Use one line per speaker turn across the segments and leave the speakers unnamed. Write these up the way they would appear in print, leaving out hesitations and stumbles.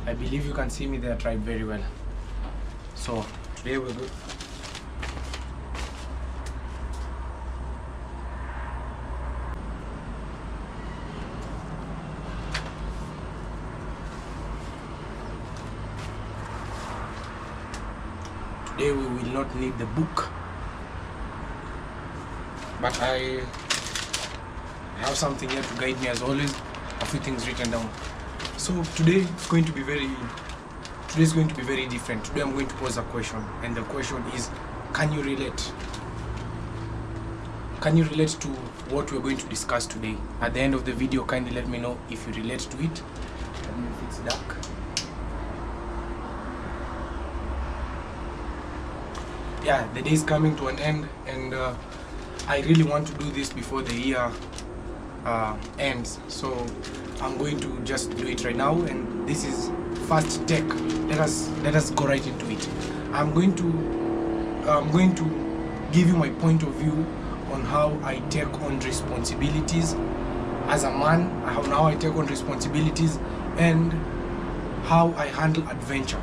I believe you can see me there, tribe, very well. So today we're good. Today we will not need the book, but I have something here to guide me as always, a few things written down. So today is going to be very different. Today I'm going to pose a question, and the question is, can you relate? Can you relate to what we're going to discuss today? At the end of the video, kindly let me know if you relate to it. Let me if it's dark. Yeah, the day is coming to an end, and I really want to do this before the year ends. So I'm going to just do it right now, and this is first take. Let us go right into it. I'm going to give you my point of view on how I take on responsibilities as a man, how I take on responsibilities, and how I handle adventure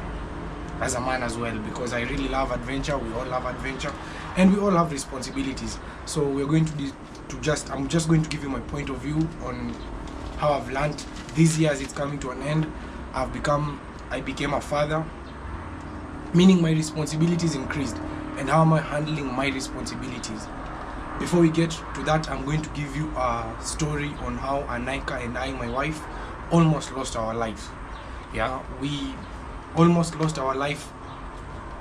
as a man as well, because I really love adventure. We all love adventure, and we all have responsibilities. So we're going I'm just going to give you my point of view on how I've learned this year as it's coming to an end. I became a father, meaning my responsibilities increased, and how am I handling my responsibilities? Before we get to that, I'm going to give you a story on how AANIQA and I, my wife, almost lost our life. Yeah, we almost lost our life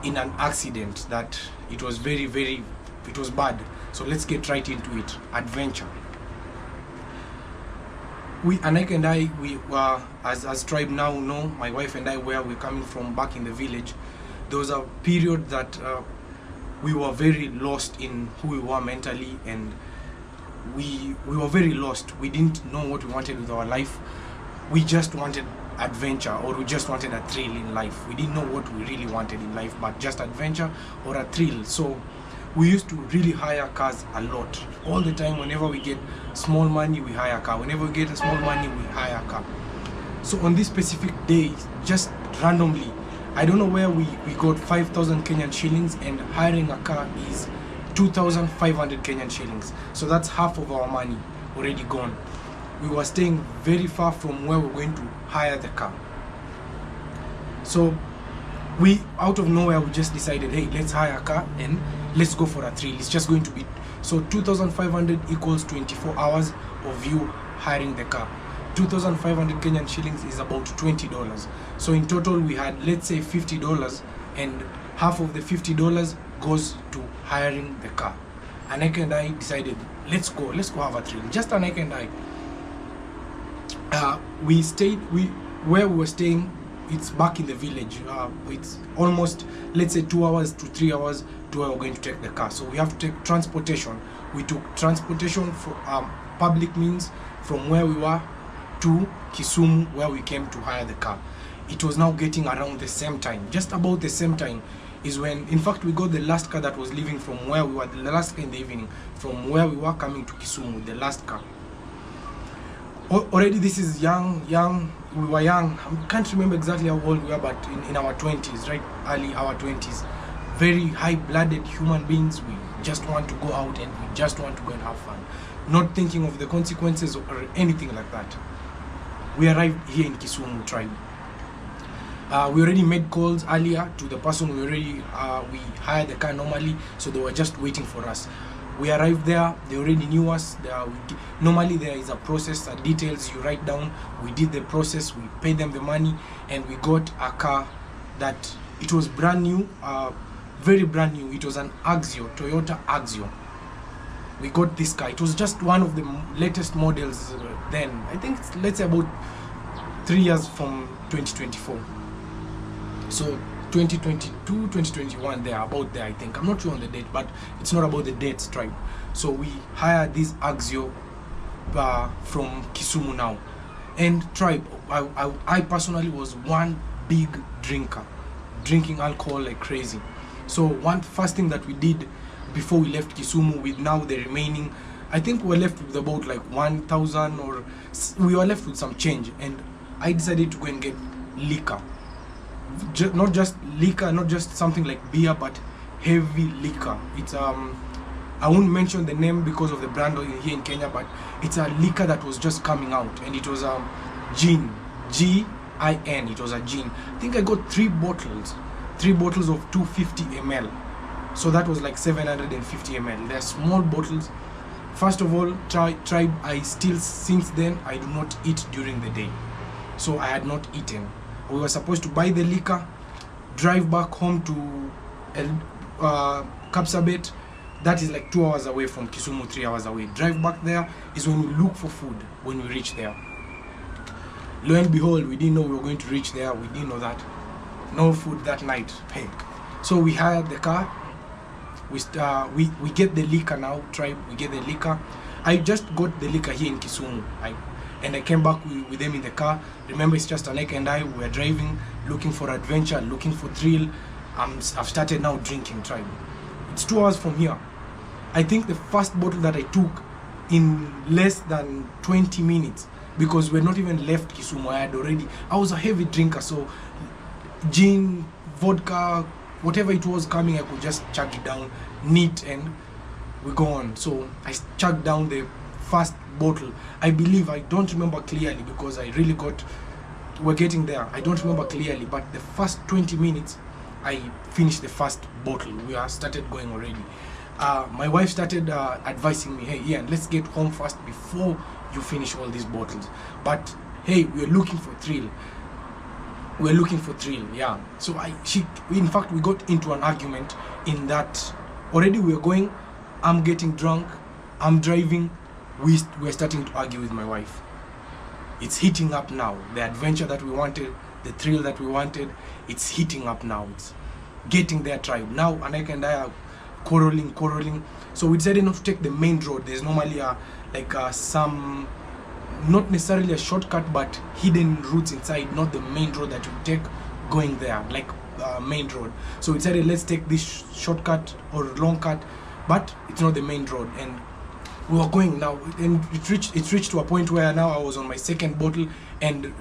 in an accident that it was it was bad. So let's get right into it. Adventure. AANIQA and I, we were, as tribe now know, my wife and I, where we're coming from back in the village, there was a period that we were very lost in who we were mentally, and we were very lost. We didn't know what we wanted with our life. We just wanted adventure, or we just wanted a thrill in life. We didn't know what we really wanted in life, but just adventure or a thrill. So we used to really hire cars a lot, all the time. Whenever we get small money, we hire a car. Whenever we get a small money, we hire a car. So on this specific day, just randomly, I don't know where we got 5,000 Kenyan shillings, and hiring a car is 2,500 Kenyan shillings. So that's half of our money already gone. We were staying very far from where we're going to hire the car. So we, out of nowhere, we just decided, hey, let's hire a car and let's go for a thrill. It's just going to be, so 2,500 equals 24 hours of you hiring the car. 2,500 Kenyan shillings is about $20. So in total we had, let's say, $50, and half of the $50 goes to hiring the car. AANIQA and I decided, let's go have a thrill. Just AANIQA and I. Where we were staying, it's back in the village. It's almost, let's say, 2 hours to 3 hours to where we're going to take the car. So we have to take transportation. We took transportation for public means from where we were to Kisumu, where we came to hire the car. It was now getting around the same time, just about the same time is when, in fact, we got the last car that was leaving from where we were, the last car in the evening, from where we were coming to Kisumu, the last car. Already this is young, we were young. I can't remember exactly how old we were, but in our 20s, right? Early our 20s. Very high-blooded human beings. We just want to go out and we just want to go and have fun. Not thinking of the consequences or anything like that. We arrived here in Kisumu tribe. We already made calls earlier to the person we hired the car normally, so they were just waiting for us. We arrived there, they already knew us. Normally there is a process, details you write down. We did the process, we paid them the money, and we got a car that, it was brand new, very brand new. It was an Axio, Toyota Axio. We got this car. It was just one of the latest models then. I think it's, let's say, about 3 years from 2024. So 2022, 2021, they're about there, I think. I'm not sure on the date, but it's not about the dates, tribe. So we hired this Axio from Kisumu now. And tribe, I personally was one big drinker, drinking alcohol like crazy. So first thing that we did before we left Kisumu, with now the remaining, I think we were left with about like 1,000, or we were left with some change, and I decided to go and get liquor. not just liquor, not just something like beer, but heavy liquor. It's I won't mention the name because of the brand here in Kenya, but it's a liquor that was just coming out, and it was gin, G-I-N. It was a gin. I think I got 3 bottles of 250 ml. So that was like 750 ml. They're small bottles. First of all, tribe, I still, since then, I do not eat during the day. So I had not eaten. We were supposed to buy the liquor, drive back home to Kapsabet. That is like 2 hours away from Kisumu, 3 hours away. Drive back there is when we look for food, when we reach there. Lo and behold, we didn't know we were going to reach there. We didn't know that. No food that night. Hey. So we hired the car. We get the liquor now, tribe. We get the liquor. I just got the liquor here in Kisumu. And I came back with them in the car. Remember, it's just AANIQA and I. We were driving, looking for adventure, looking for thrill. I've started now drinking, tribe. It's 2 hours from here. I think the first bottle that I took in less than 20 minutes, because we're not even left Kisumu. I was a heavy drinker, so gin, vodka, whatever it was coming, I could just chug it down neat and we go on. So I chugged down the first bottle. I believe, I don't remember clearly because we're getting there. I don't remember clearly, but the first 20 minutes, I finished the first bottle. We started going already. My wife started advising me, hey Ian, let's get home first before you finish all these bottles. But hey, we're looking for thrill. Yeah. So in fact, we got into an argument in that already we were going, I'm getting drunk, I'm driving, we're starting to argue with my wife. It's heating up now. The adventure that we wanted, the thrill that we wanted, it's heating up now. It's getting there, tribe. Now AANIQA and I are quarreling. So we decided not to take the main road. There's normally some, not necessarily a shortcut, but hidden routes inside, not the main road that you take going there, like main road. So we decided, let's take this shortcut or long cut, but it's not the main road. And we were going now, and it reached to a point where now I was on my second bottle, and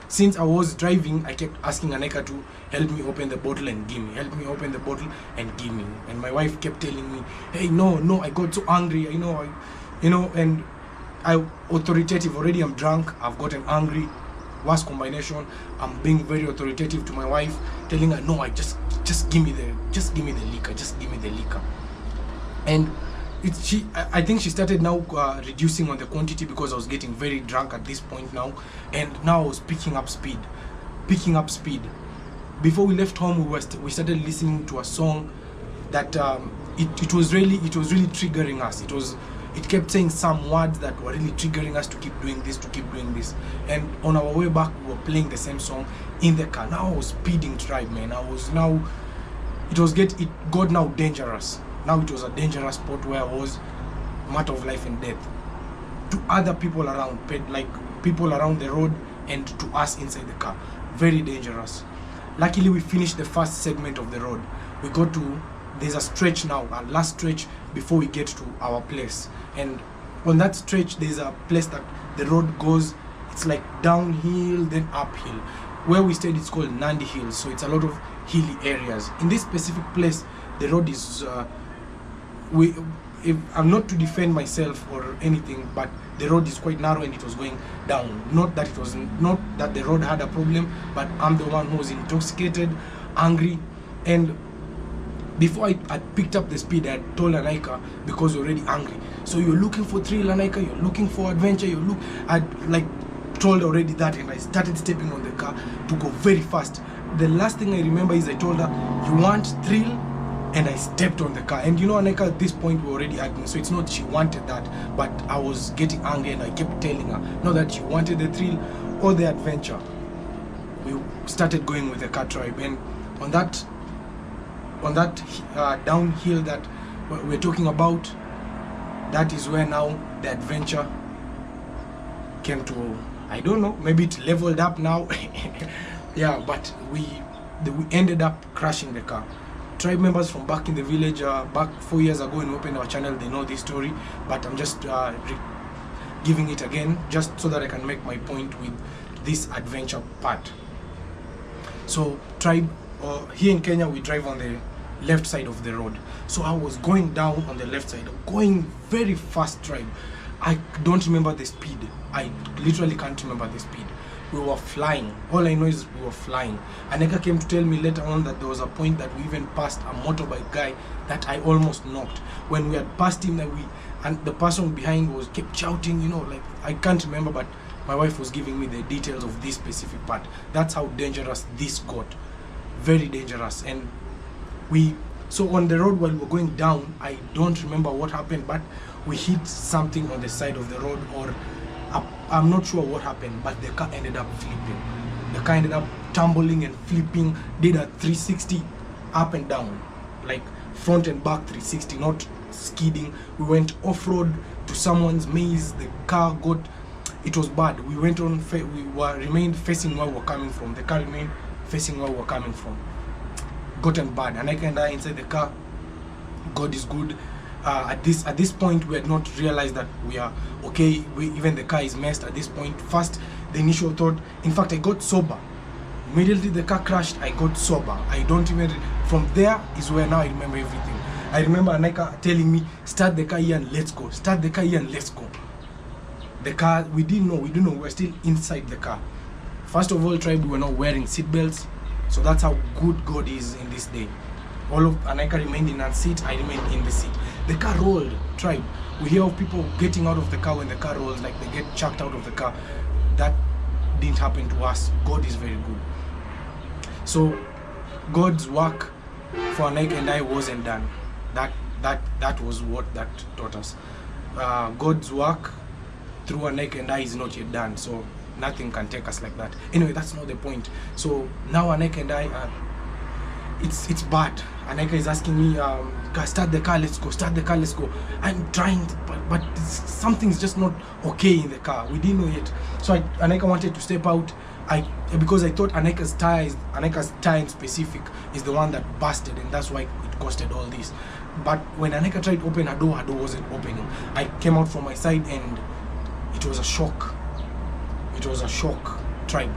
since I was driving, I kept asking AANIQA to help me open the bottle and give me, help me open the bottle and give me. And my wife kept telling me, hey, no, I got so angry, and I authoritative already. I'm drunk, I've gotten angry, worst combination. I'm being very authoritative to my wife, telling her, no, just give me the liquor. And I think she started now reducing on the quantity because I was getting very drunk at this point now, and now I was picking up speed. Before we left home, we started listening to a song that it was really triggering us. It kept saying some words that were really triggering us to keep doing this. And on our way back, we were playing the same song in the car. Now I was speeding, tribe, man. It got now dangerous. Now it was a dangerous spot where I was, matter of life and death to other people around, like people around the road, and to us inside the car. Very dangerous. Luckily, we finished the first segment of the road. We got to, there's a stretch now, a last stretch before we get to our place. And on that stretch, there's a place that the road goes, it's like downhill, then uphill. Where we stayed, it's called Nandi Hills, so it's a lot of hilly areas. In this specific place, the road is, I'm not to defend myself or anything, but the road is quite narrow and it was going down. Not that the road had a problem, but I'm the one who was intoxicated, angry. And before I picked up the speed, I told AANIQA, because you're already angry. So you're looking for thrill, AANIQA, you're looking for adventure, I told already that, and I started stepping on the car to go very fast. The last thing I remember is I told her, you want thrill? And I stepped on the car. And AANIQA, at this point, we were already arguing, so it's not she wanted that, but I was getting angry, and I kept telling her, not that she wanted the thrill or the adventure. We started going with the car, tribe, and on that downhill that we're talking about, that is where now the adventure came to, I don't know, maybe it leveled up now. Yeah, but we ended up crashing the car. Tribe members from back in the village, back 4 years ago when we opened our channel, they know this story, but I'm just giving it again, just so that I can make my point with this adventure part. So tribe, here in Kenya we drive on the left side of the road. So I was going down on the left side, going very fast, tribe. I don't remember the speed. I literally can't remember the speed. We were flying. All I know is we were flying. AANIQA came to tell me later on that there was a point that we even passed a motorbike guy that I almost knocked. When we had passed him, and the person behind was kept shouting, you know, like, I can't remember, but my wife was giving me the details of this specific part. That's how dangerous this got. Very dangerous. And so on the road while we were going down, I don't remember what happened, but we hit something on the side of the road, or I'm not sure what happened, but the car ended up flipping. The car ended up tumbling and flipping, did a 360 up and down, like front and back 360, not skidding. We went off-road to someone's maze. The car got, it was bad. We went on, remained facing where we were coming from. The car remained facing where we were coming from. Gotten bad. AANIQA and I inside the car. God is good. At this point, we had not realized that we are okay. Even the car is messed at this point. First, the initial thought, in fact, I got sober. Immediately the car crashed, I got sober. I don't even, from there is where now I remember everything. I remember AANIQA telling me, start the car here and let's go. Start the car here and let's go. The car, we didn't know, we were still inside the car. First of all, tribe, we were not wearing seat belts. So that's how good God is in this day. All of AANIQA remained in a seat, I remained in the seat. The car rolled, tribe. We hear of people getting out of the car when the car rolls, like they get chucked out of the car. That didn't happen to us. God is very good. So God's work for AANIQA and I wasn't done. That was what that taught us. God's work through AANIQA and I is not yet done. So nothing can take us like that. Anyway, that's not the point. So now AANIQA and I it's bad. AANIQA is asking me, start the car, let's go, start the car, let's go. I'm trying, but something's just not okay in the car. We didn't know yet. So AANIQA wanted to step out. Because I thought AANIQA's tire in specific is the one that busted, and that's why it costed all this. But when AANIQA tried to open her door wasn't opening. I came out from my side and it was a shock. It was a shock, tribe.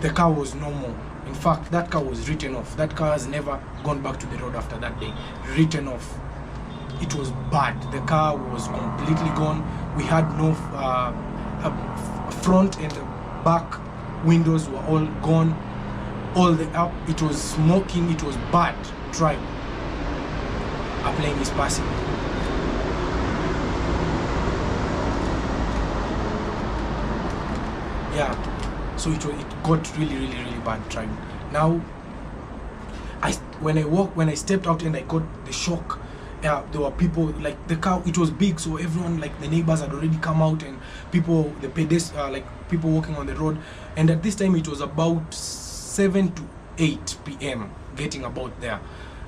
The car was no more. In fact, that car was written off. That car has never gone back to the road after that day. Written off. It was bad. The car was completely gone. We had no front and back windows were all gone. All the up, it was smoking. It was bad. Tribe. A plane is passing. Yeah. So it got really bad, tribe. Now, when I stepped out and I got the shock, there were people, like the car, it was big, so everyone, like the neighbors had already come out, and people, the pedestrians, like people walking on the road. And at this time it was about 7 to 8 p.m. getting about there.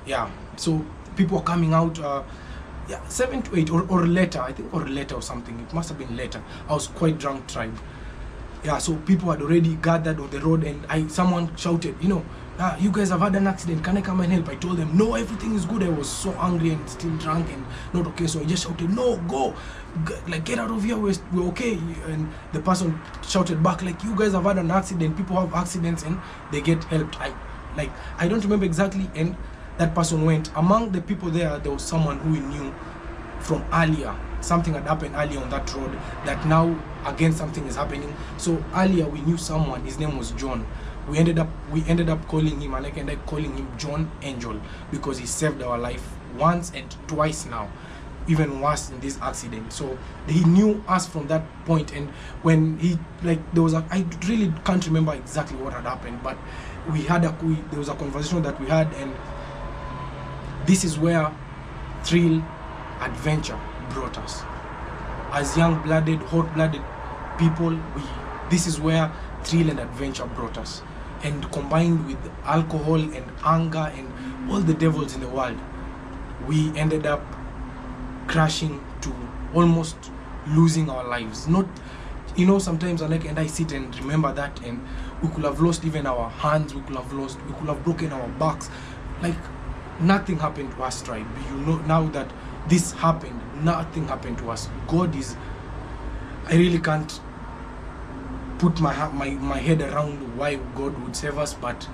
Yeah, so people were coming out. 7 to 8 or later, I think, or later or something. It must have been later. I was quite drunk, tribe. Yeah, so people had already gathered on the road, and someone shouted, you know, you guys have had an accident, can I come and help? I told them, no, everything is good. I was so angry and still drunk and not okay, so I just shouted, no, go, like, get out of here, we're okay. And the person shouted back, like, you guys have had an accident, people have accidents and they get helped. I don't remember exactly, and that person went. Among the people there was someone who we knew from earlier. Something had happened earlier on that road that now again something is happening. So earlier we knew someone, his name was John. We ended up calling him, and I ended up calling him John Angel, because he saved our life once and twice now, even worse in this accident. So he knew us from that point, and when he, like, I really can't remember exactly what had happened, but there was a conversation that we had, and this is where thrill, adventure brought us. As young-blooded, hot-blooded people, this is where thrill and adventure brought us. And combined with alcohol and anger and all the devils in the world, we ended up crashing to almost losing our lives. Not, you know, sometimes AANIQA and I sit and remember that, and we could have lost even our hands, we could have broken our backs. Like, nothing happened to us, tribe. You know, now that this happened, nothing happened to us. God is, I really can't put my head around why God would save us, but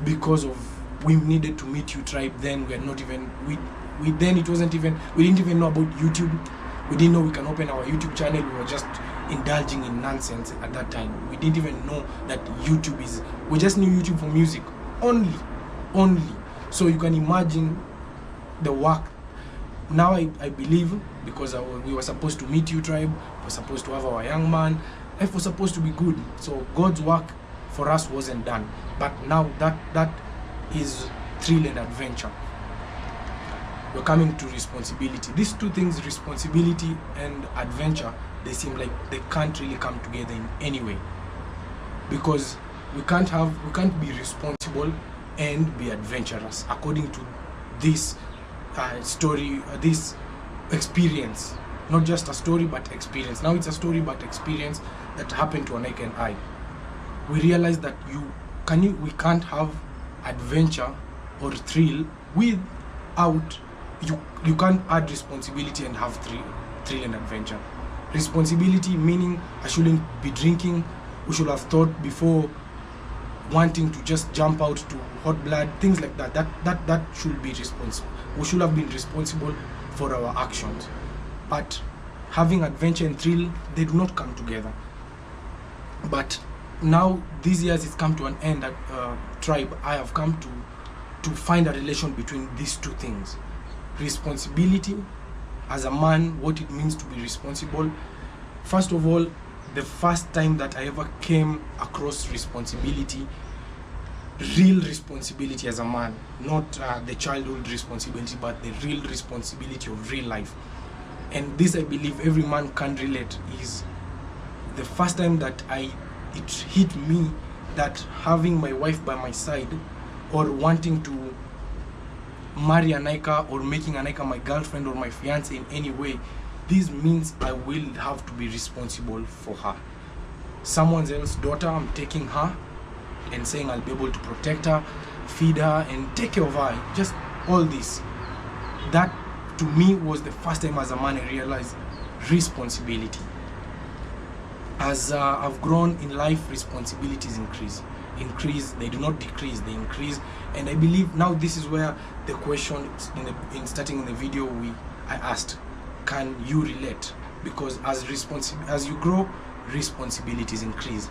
because of we needed to meet you tribe. Then we are not even we then it wasn't even, we didn't even know about YouTube. We didn't know we can open our YouTube channel. We were just indulging in nonsense at that time. We didn't even know that YouTube is, we just knew YouTube for music only. So you can imagine the work. Now I believe, because we were supposed to meet you tribe, we were supposed to have our young man, life was supposed to be good. So God's work for us wasn't done. But now that is thrill and adventure. We're coming to responsibility. These two things, responsibility and adventure, they seem like they can't really come together in any way, because we can't be responsible and be adventurous, according to this story, this experience. Not just a story but experience. Now it's a story but experience that happened to AANIQA and I. We realized that we can't have adventure or thrill without, you can't add responsibility and have thrill and adventure. Responsibility meaning I shouldn't be drinking. We should have thought before wanting to just jump out to hot blood, things like that. That should be responsible. We should have been responsible for our actions. But having adventure and thrill, they do not come together. But now these years it's come to an end at tribe. I have come to find a relation between these two things. Responsibility as a man, what it means to be responsible. First of all, the first time that I ever came across responsibility, real responsibility as a man, not the childhood responsibility, but the real responsibility of real life. And this, I believe every man can relate, is the first time that it hit me that having my wife by my side, or wanting to marry AANIQA, or making AANIQA my girlfriend or my fiance in any way, this means I will have to be responsible for her. Someone else's daughter, I'm taking her and saying I'll be able to protect her, feed her and take care of her. Just all this. That to me was the first time as a man I realized responsibility. As I've grown in life, responsibilities increase. They do not decrease, they increase. And I believe now this is where the question in starting in the video I asked, can you relate? Because as you grow, responsibilities increase.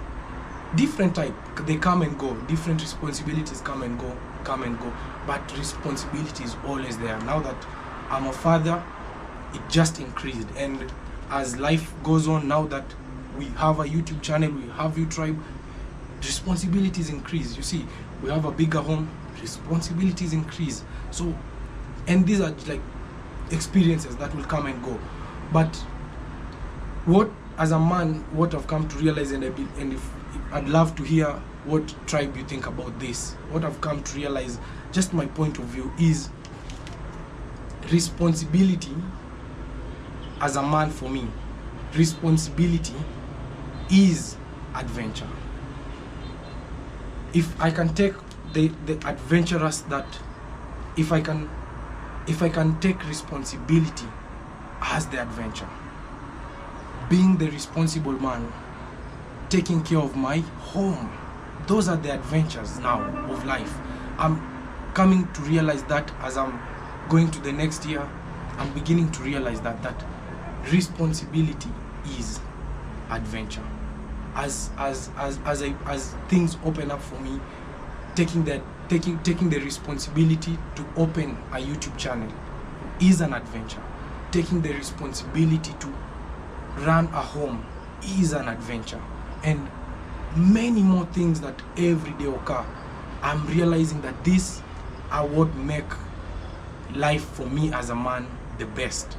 Different type, they come and go. Different responsibilities come and go, but responsibility is always there. Now that I'm a father, it just increased. And as life goes on, now that we have a YouTube channel, we have YouTube, responsibilities increase. You see, we have a bigger home, responsibilities increase. So, and these are like experiences that will come and go. But what, as a man, what I've come to realize, and if I'd love to hear what tribe you think about this. What I've come to realize, just my point of view, is responsibility as a man. For me, responsibility is adventure. If I can take the adventurous, that if I can take responsibility as the adventure, being the responsible man, taking care of my home, those are the adventures now of life. I'm coming to realize that as I'm going to the next year, I'm beginning to realize that responsibility is adventure. As things open up for me, taking the responsibility to open a YouTube channel is an adventure. Taking the responsibility to run a home is an adventure. And many more things that every day occur. I'm realizing that these are what make life for me as a man the best.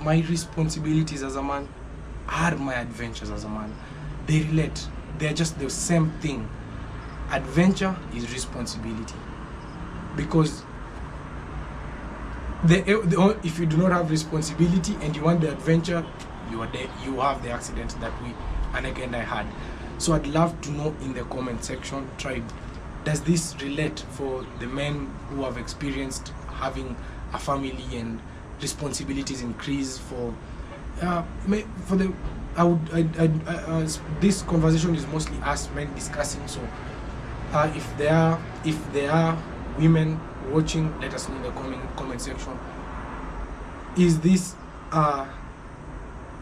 My responsibilities as a man are my adventures as a man. They relate. They're just the same thing. Adventure is responsibility. Because if you do not have responsibility and you want the adventure, you have the accident that AANIQA and I had. So I'd love to know in the comment section, tribe, does this relate for the men who have experienced having a family and responsibilities increase? This conversation is mostly us men discussing, so If there are women watching, let us know in the comment section. Is this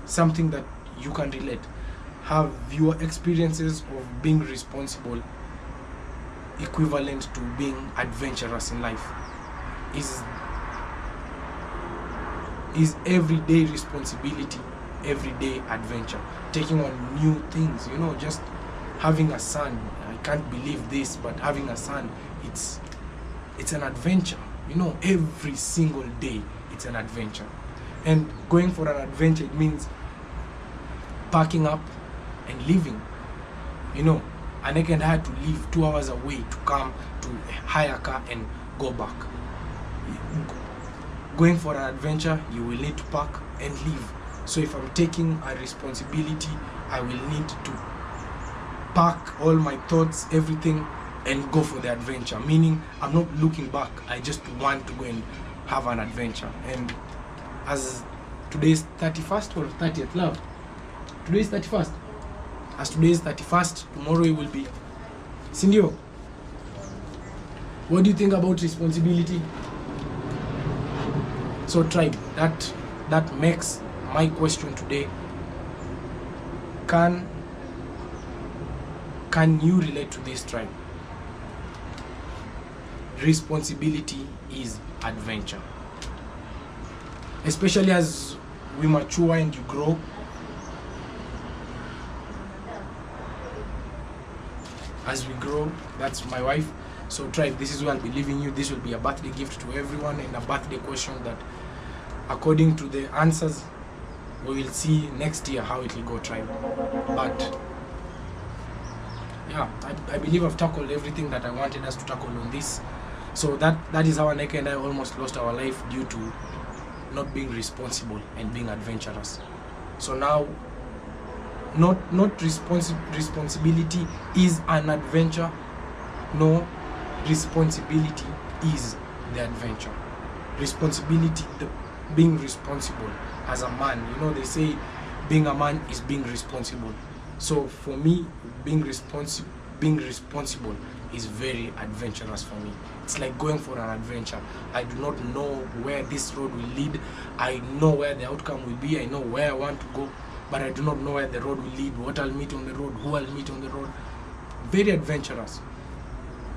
something that you can relate? Have your experiences of being responsible equivalent to being adventurous in life? Is everyday responsibility, everyday adventure, taking on new things, just having a son. I can't believe this, but having a son, it's an adventure, every single day it's an adventure. And going for an adventure, it means packing up and leaving. Anika and I had to leave 2 hours away to come to hire a car and go back. Going for an adventure, you will need to pack and leave. So if I'm taking a responsibility, I will need to pack all my thoughts, everything, and go for the adventure. Meaning, I'm not looking back. I just want to go and have an adventure. And as today's 31st or 30th, love? Today's 31st. As today's 31st, tomorrow it will be Sindio. What do you think about responsibility? So tribe, that makes my question today. Can you relate to this, tribe? Responsibility is adventure. Especially as we mature and you grow. As we grow, that's my wife. So tribe, this is where I'll be leaving you. This will be a birthday gift to everyone and a birthday question that, according to the answers, we will see next year how it will go, tribe. But yeah, I believe I've tackled everything that I wanted us to tackle on this. So that is how Anika and I almost lost our life due to not being responsible and being adventurous. So now, not responsibility is an adventure. No, responsibility is the adventure. Responsibility, being responsible as a man. They say being a man is being responsible. So for me, being responsible is very adventurous for me. It's like going for an adventure. I do not know where this road will lead. I know where the outcome will be. I know where I want to go, but I do not know where the road will lead, what I'll meet on the road, who I'll meet on the road. Very adventurous.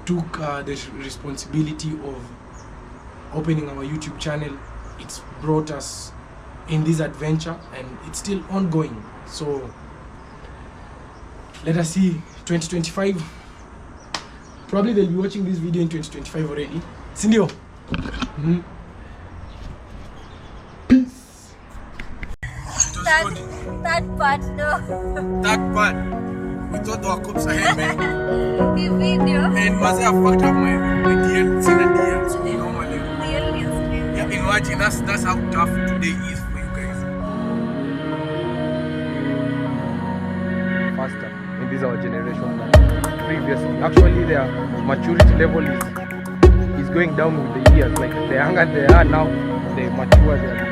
Took the responsibility of opening our YouTube channel. It's brought us in this adventure and it's still ongoing. So let us see 2025. Probably they'll be watching this video in 2025 already. Sindio. Peace.
That part, no.
That part. We thought our cops ahead, man.
The video.
And Mazi have fucked up my DL. Seen a DL. So normally. Yeah, imagine that's how tough today is for you guys. Faster in this our generation than previously. Actually, their maturity level is going down with the years. Like the younger they are now, the mature they are.